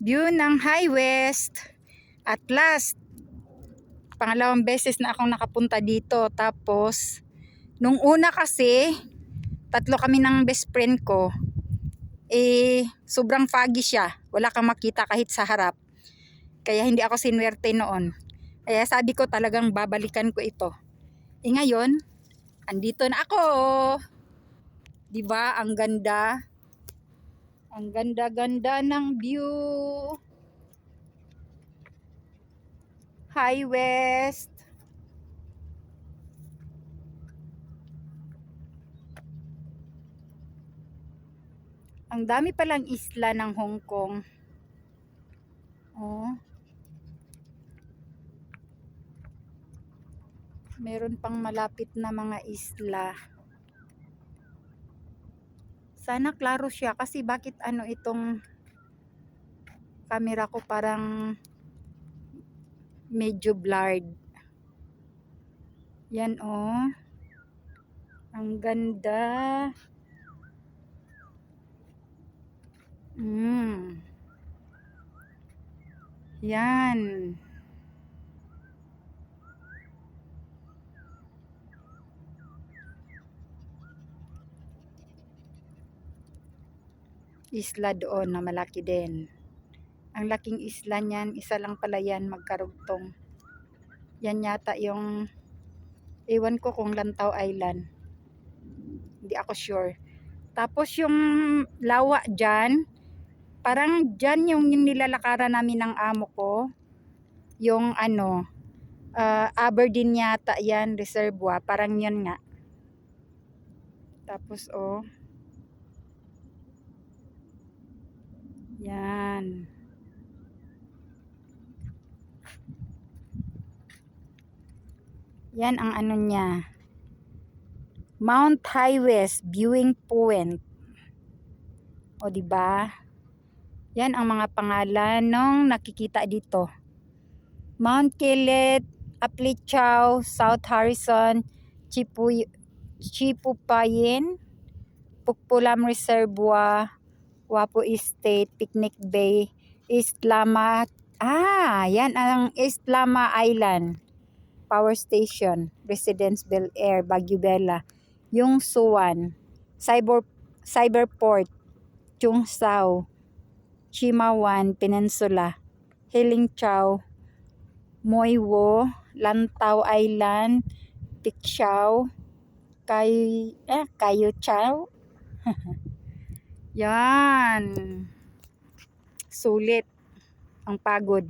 View ng High West. At last, pangalawang beses na akong nakapunta dito. Tapos, nung una kasi, tatlo kami ng best friend ko. Sobrang foggy siya. Wala kang makita kahit sa harap. Kaya hindi ako sinwerte noon. Kaya sabi ko talagang babalikan ko ito. Ngayon, andito na ako. 'Di ba? Ang ganda. Ang ganda-ganda ng view. High West. Ang dami palang isla ng Hong Kong. Oh. Meron pang malapit na mga isla. Sana klaro siya kasi bakit itong camera ko parang medyo blurred. Yan oh. Ang ganda. Yan. Isla doon na malaki din. Ang laking isla niyan, isa lang pala yan magkarugtong. Yan yata yung, ewan ko kung Lantaw Island. Hindi ako sure. Tapos yung lawa dyan, parang dyan yung nilalakaran namin ng amo ko. Yung Aberdeen yata yan, reservoir. Parang yan nga. Tapos yan. Yan ang niya. Mount High West Viewing Point. O diba? Yan ang mga pangalan nung nakikita dito. Mount Killet, Aplichao, South Harrison, Chipupayin, Pukpulam Reservoir, Wapo Estate, Picnic Bay, East Lama. Yan ang East Lama Island. Power Station, Residence Bel Air, Baguio Bella, yung Suwan, Cyberport, Chung Sao, Chimawan Peninsula, Hiling Chow, Moiwo, Lantaw Island, Pikshaw, Kayo Chow. Yan. Sulit ang pagod.